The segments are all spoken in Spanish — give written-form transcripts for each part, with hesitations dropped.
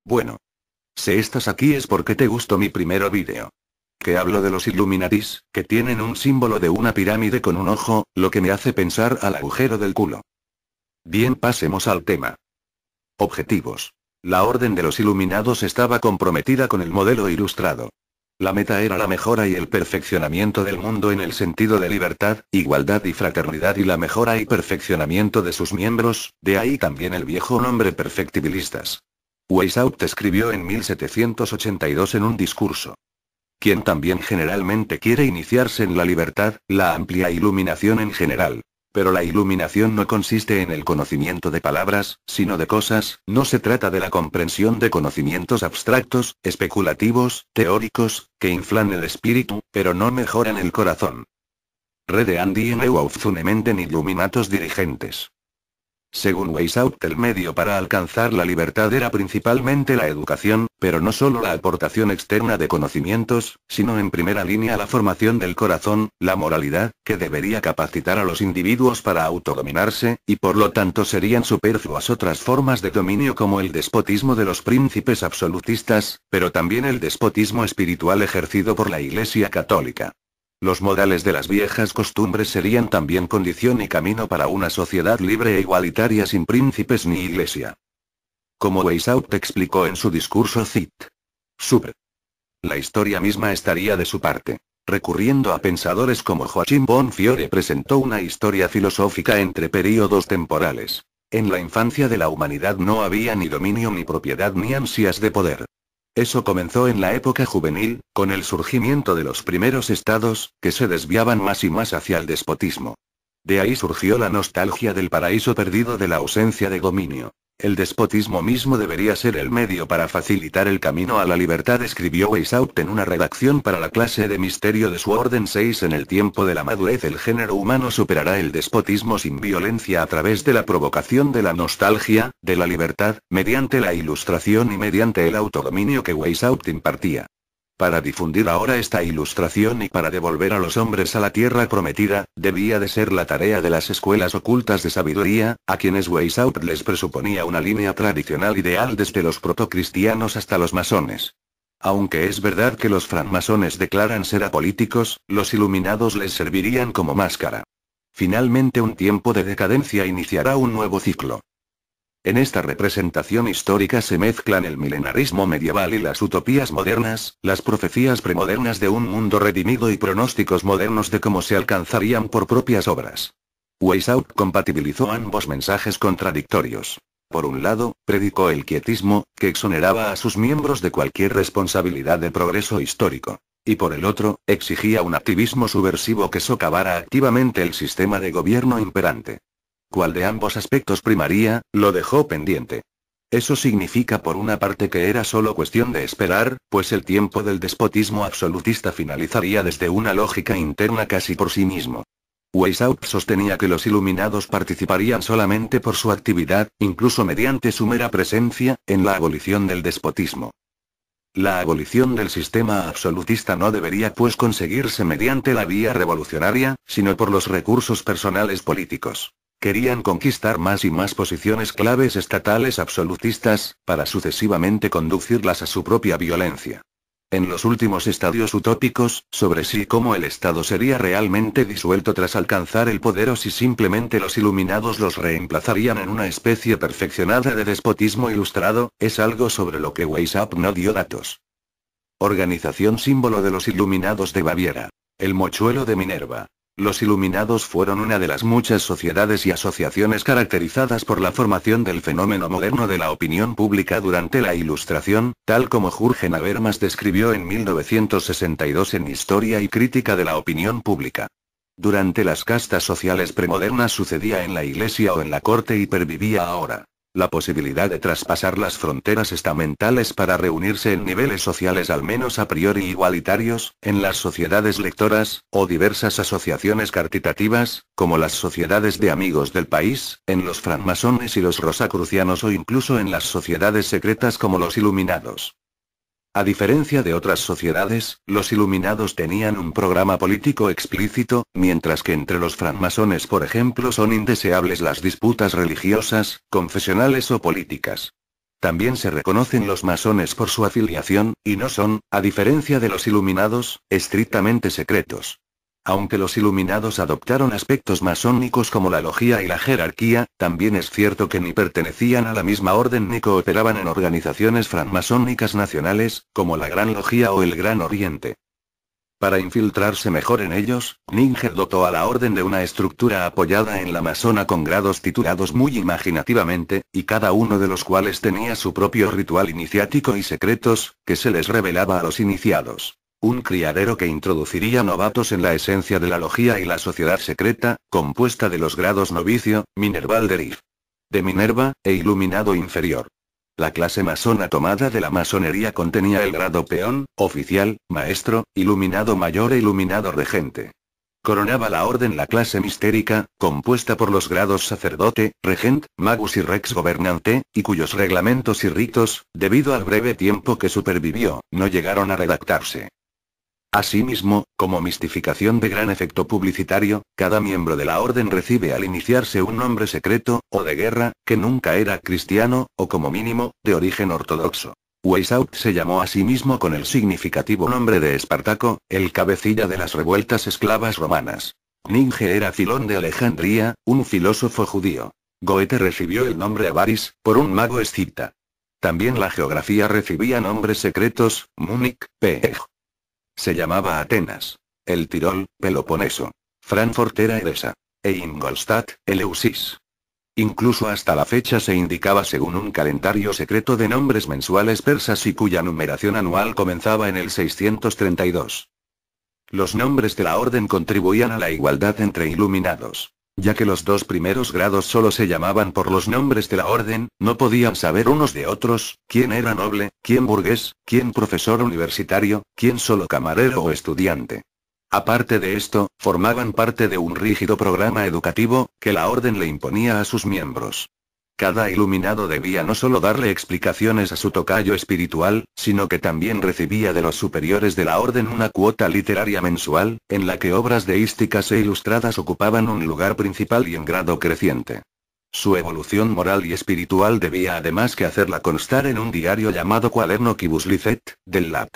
Bueno. Si estás aquí es porque te gustó mi primero vídeo. Que hablo de los Illuminatis, que tienen un símbolo de una pirámide con un ojo, lo que me hace pensar al agujero del culo. Bien, pasemos al tema. Objetivos. La Orden de los Iluminados estaba comprometida con el modelo ilustrado. La meta era la mejora y el perfeccionamiento del mundo en el sentido de libertad, igualdad y fraternidad y la mejora y perfeccionamiento de sus miembros, de ahí también el viejo nombre perfectibilistas. Weishaupt escribió en 1782 en un discurso. Quien también generalmente quiere iniciarse en la libertad, la amplia iluminación en general. Pero la iluminación no consiste en el conocimiento de palabras, sino de cosas, no se trata de la comprensión de conocimientos abstractos, especulativos, teóricos, que inflan el espíritu, pero no mejoran el corazón. Rede Andi en Aufzunемenten Illuminatos dirigentes. Según Weishaupt, el medio para alcanzar la libertad era principalmente la educación, pero no solo la aportación externa de conocimientos, sino en primera línea la formación del corazón, la moralidad, que debería capacitar a los individuos para autodominarse, y por lo tanto serían superfluas otras formas de dominio como el despotismo de los príncipes absolutistas, pero también el despotismo espiritual ejercido por la Iglesia católica. Los modales de las viejas costumbres serían también condición y camino para una sociedad libre e igualitaria sin príncipes ni iglesia. Como Weishaupt explicó en su discurso Cit. Super. La historia misma estaría de su parte. Recurriendo a pensadores como Joachim von Fiore presentó una historia filosófica entre períodos temporales. En la infancia de la humanidad no había ni dominio ni propiedad ni ansias de poder. Eso comenzó en la época juvenil, con el surgimiento de los primeros estados, que se desviaban más y más hacia el despotismo. De ahí surgió la nostalgia del paraíso perdido de la ausencia de dominio. El despotismo mismo debería ser el medio para facilitar el camino a la libertad, escribió Weishaupt en una redacción para la clase de misterio de su orden 6. En el tiempo de la madurez el género humano superará el despotismo sin violencia a través de la provocación de la nostalgia, de la libertad, mediante la ilustración y mediante el autodominio que Weishaupt impartía. Para difundir ahora esta ilustración y para devolver a los hombres a la tierra prometida, debía de ser la tarea de las escuelas ocultas de sabiduría, a quienes Weishaupt les presuponía una línea tradicional ideal desde los protocristianos hasta los masones. Aunque es verdad que los francmasones declaran ser apolíticos, los iluminados les servirían como máscara. Finalmente un tiempo de decadencia iniciará un nuevo ciclo. En esta representación histórica se mezclan el milenarismo medieval y las utopías modernas, las profecías premodernas de un mundo redimido y pronósticos modernos de cómo se alcanzarían por propias obras. Weishaupt compatibilizó ambos mensajes contradictorios. Por un lado, predicó el quietismo, que exoneraba a sus miembros de cualquier responsabilidad de progreso histórico. Y por el otro, exigía un activismo subversivo que socavara activamente el sistema de gobierno imperante. ¿Cuál de ambos aspectos primaría? Lo dejó pendiente. Eso significa por una parte que era solo cuestión de esperar, pues el tiempo del despotismo absolutista finalizaría desde una lógica interna casi por sí mismo. Weishaupt sostenía que los iluminados participarían solamente por su actividad, incluso mediante su mera presencia, en la abolición del despotismo. La abolición del sistema absolutista no debería pues conseguirse mediante la vía revolucionaria, sino por los recursos personales políticos. Querían conquistar más y más posiciones claves estatales absolutistas, para sucesivamente conducirlas a su propia violencia. En los últimos estadios utópicos, sobre si cómo el Estado sería realmente disuelto tras alcanzar el poder o si simplemente los iluminados los reemplazarían en una especie perfeccionada de despotismo ilustrado, es algo sobre lo que Weishaupt no dio datos. Organización símbolo de los Iluminados de Baviera. El mochuelo de Minerva. Los Iluminados fueron una de las muchas sociedades y asociaciones caracterizadas por la formación del fenómeno moderno de la opinión pública durante la Ilustración, tal como Jürgen Habermas describió en 1962 en Historia y Crítica de la Opinión Pública. Durante las castas sociales premodernas sucedía en la iglesia o en la corte y pervivía ahora. La posibilidad de traspasar las fronteras estamentales para reunirse en niveles sociales al menos a priori igualitarios, en las sociedades lectoras, o diversas asociaciones caritativas, como las sociedades de amigos del país, en los francmasones y los rosacrucianos o incluso en las sociedades secretas como los iluminados. A diferencia de otras sociedades, los iluminados tenían un programa político explícito, mientras que entre los francmasones, por ejemplo, son indeseables las disputas religiosas, confesionales o políticas. También se reconocen los masones por su afiliación, y no son, a diferencia de los iluminados, estrictamente secretos. Aunque los iluminados adoptaron aspectos masónicos como la logía y la jerarquía, también es cierto que ni pertenecían a la misma orden ni cooperaban en organizaciones francmasónicas nacionales, como la Gran Logía o el Gran Oriente. Para infiltrarse mejor en ellos, Ninger dotó a la orden de una estructura apoyada en la masona con grados titulados muy imaginativamente, y cada uno de los cuales tenía su propio ritual iniciático y secretos, que se les revelaba a los iniciados. Un criadero que introduciría novatos en la esencia de la logía y la sociedad secreta, compuesta de los grados novicio, Minerval Derif, de Minerva, e iluminado inferior. La clase masona tomada de la masonería contenía el grado peón, oficial, maestro, iluminado mayor e iluminado regente. Coronaba la orden la clase mistérica, compuesta por los grados sacerdote, regent, magus y rex gobernante, y cuyos reglamentos y ritos, debido al breve tiempo que supervivió, no llegaron a redactarse. Asimismo, como mistificación de gran efecto publicitario, cada miembro de la orden recibe al iniciarse un nombre secreto, o de guerra, que nunca era cristiano, o como mínimo, de origen ortodoxo. Weishaupt se llamó a sí mismo con el significativo nombre de Espartaco, el cabecilla de las revueltas esclavas romanas. Ninger era Filón de Alejandría, un filósofo judío. Goethe recibió el nombre Avaris, por un mago escita. También la geografía recibía nombres secretos, Múnich, Peg. Se llamaba Atenas. El Tirol, Peloponeso. Frankfurt era Edesa. E Ingolstadt, Eleusis. Incluso hasta la fecha se indicaba según un calendario secreto de nombres mensuales persas y cuya numeración anual comenzaba en el 632. Los nombres de la orden contribuían a la igualdad entre iluminados. Ya que los dos primeros grados solo se llamaban por los nombres de la orden, no podían saber unos de otros, quién era noble, quién burgués, quién profesor universitario, quién solo camarero o estudiante. Aparte de esto, formaban parte de un rígido programa educativo, que la orden le imponía a sus miembros. Cada iluminado debía no solo darle explicaciones a su tocayo espiritual, sino que también recibía de los superiores de la orden una cuota literaria mensual, en la que obras deísticas e ilustradas ocupaban un lugar principal y en grado creciente. Su evolución moral y espiritual debía además que hacerla constar en un diario llamado Cuaderno Quibus Licet, del lat.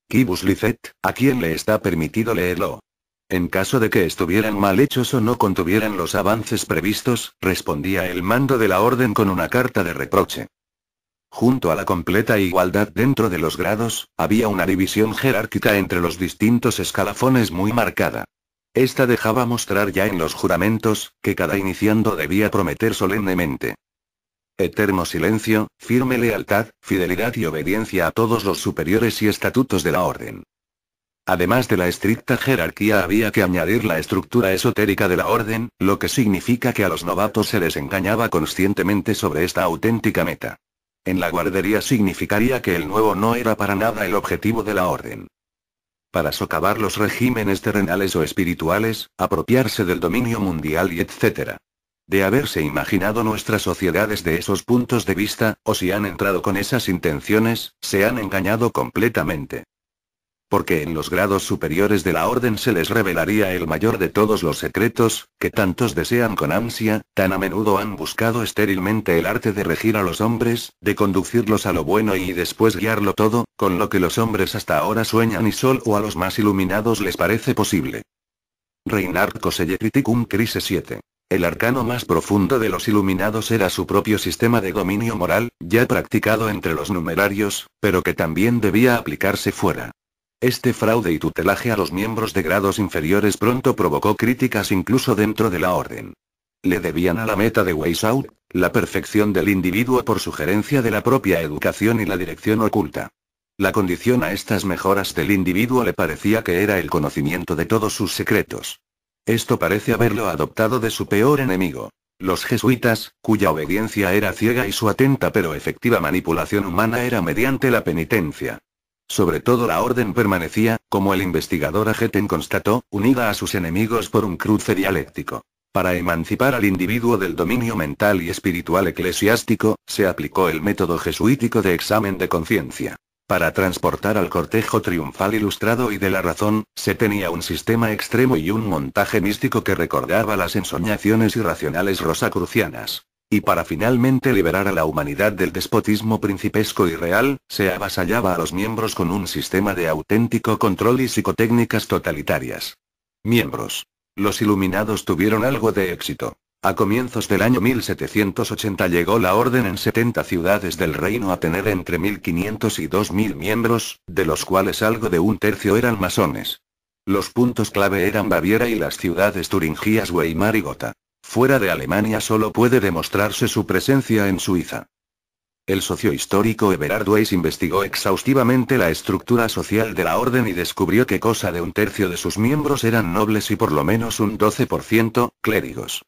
Quibus Licet, ¿a quién le está permitido leerlo? En caso de que estuvieran mal hechos o no contuvieran los avances previstos, respondía el mando de la orden con una carta de reproche. Junto a la completa igualdad dentro de los grados, había una división jerárquica entre los distintos escalafones muy marcada. Esta dejaba mostrar ya en los juramentos, que cada iniciando debía prometer solemnemente eterno silencio, firme lealtad, fidelidad y obediencia a todos los superiores y estatutos de la orden. Además de la estricta jerarquía había que añadir la estructura esotérica de la orden, lo que significa que a los novatos se les engañaba conscientemente sobre esta auténtica meta. En la guardería significaría que el nuevo no era para nada el objetivo de la orden. Para socavar los regímenes terrenales o espirituales, apropiarse del dominio mundial y etc. De haberse imaginado nuestras sociedades de esos puntos de vista, o si han entrado con esas intenciones, se han engañado completamente. Porque en los grados superiores de la orden se les revelaría el mayor de todos los secretos, que tantos desean con ansia, tan a menudo han buscado estérilmente el arte de regir a los hombres, de conducirlos a lo bueno y después guiarlo todo, con lo que los hombres hasta ahora sueñan y solo a los más iluminados les parece posible. Reinhard Koselle Criticum Crise 7. El arcano más profundo de los iluminados era su propio sistema de dominio moral, ya practicado entre los numerarios, pero que también debía aplicarse fuera. Este fraude y tutelaje a los miembros de grados inferiores pronto provocó críticas incluso dentro de la orden. Le debían a la meta de Weishaupt, la perfección del individuo por sugerencia de la propia educación y la dirección oculta. La condición a estas mejoras del individuo le parecía que era el conocimiento de todos sus secretos. Esto parece haberlo adoptado de su peor enemigo, los jesuitas, cuya obediencia era ciega y su atenta pero efectiva manipulación humana era mediante la penitencia. Sobre todo la orden permanecía, como el investigador Ageten constató, unida a sus enemigos por un cruce dialéctico. Para emancipar al individuo del dominio mental y espiritual eclesiástico, se aplicó el método jesuítico de examen de conciencia. Para transportar al cortejo triunfal ilustrado y de la razón, se tenía un sistema extremo y un montaje místico que recordaba las ensoñaciones irracionales rosacrucianas. Y para finalmente liberar a la humanidad del despotismo principesco y real, se avasallaba a los miembros con un sistema de auténtico control y psicotécnicas totalitarias. Miembros. Los iluminados tuvieron algo de éxito. A comienzos del año 1780 llegó la orden en 70 ciudades del reino a tener entre 1500 y 2000 miembros, de los cuales algo de un tercio eran masones. Los puntos clave eran Baviera y las ciudades turingias Weimar y Gotha. Fuera de Alemania solo puede demostrarse su presencia en Suiza. El socio histórico Everard Weiss investigó exhaustivamente la estructura social de la orden y descubrió que cosa de un tercio de sus miembros eran nobles y por lo menos un 12%, clérigos.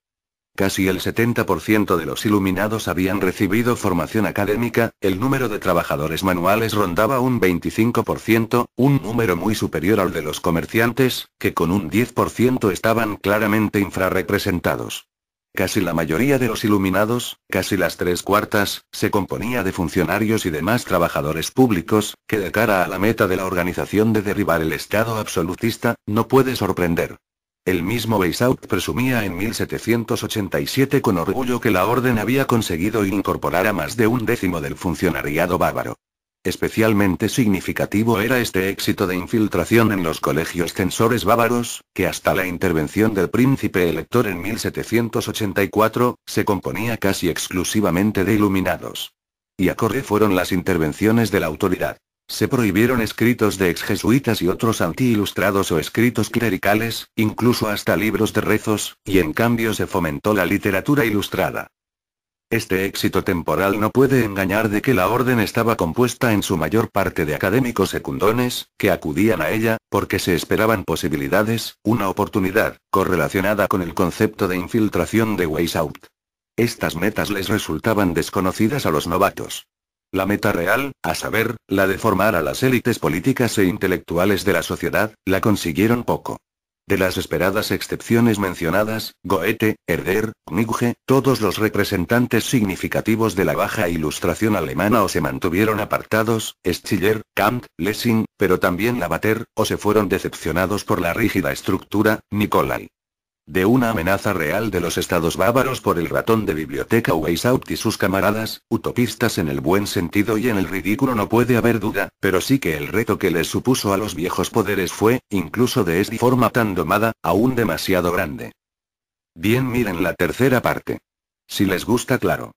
Casi el 70% de los iluminados habían recibido formación académica, el número de trabajadores manuales rondaba un 25%, un número muy superior al de los comerciantes, que con un 10% estaban claramente infrarrepresentados. Casi la mayoría de los iluminados, casi las 3/4, se componía de funcionarios y demás trabajadores públicos, que de cara a la meta de la organización de derribar el Estado absolutista, no puede sorprender. El mismo Weishaupt presumía en 1787 con orgullo que la orden había conseguido incorporar a más de un décimo del funcionariado bávaro. Especialmente significativo era este éxito de infiltración en los colegios censores bávaros, que hasta la intervención del príncipe elector en 1784, se componía casi exclusivamente de iluminados. Y acorde fueron las intervenciones de la autoridad. Se prohibieron escritos de exjesuitas y otros anti-ilustrados o escritos clericales, incluso hasta libros de rezos, y en cambio se fomentó la literatura ilustrada. Este éxito temporal no puede engañar de que la orden estaba compuesta en su mayor parte de académicos secundones, que acudían a ella, porque se esperaban posibilidades, una oportunidad, correlacionada con el concepto de infiltración de Weishaupt. Estas metas les resultaban desconocidas a los novatos. La meta real, a saber, la de formar a las élites políticas e intelectuales de la sociedad, la consiguieron poco. De las esperadas excepciones mencionadas, Goethe, Herder, Nietzsche, todos los representantes significativos de la baja ilustración alemana o se mantuvieron apartados, Schiller, Kant, Lessing, pero también Lavater, o se fueron decepcionados por la rígida estructura, Nicolai. De una amenaza real de los estados bávaros por el ratón de biblioteca Weishaupt y sus camaradas, utopistas en el buen sentido y en el ridículo no puede haber duda, pero sí que el reto que les supuso a los viejos poderes fue, incluso de esta forma tan domada, aún demasiado grande. Bien, miren la tercera parte. Si les gusta, claro.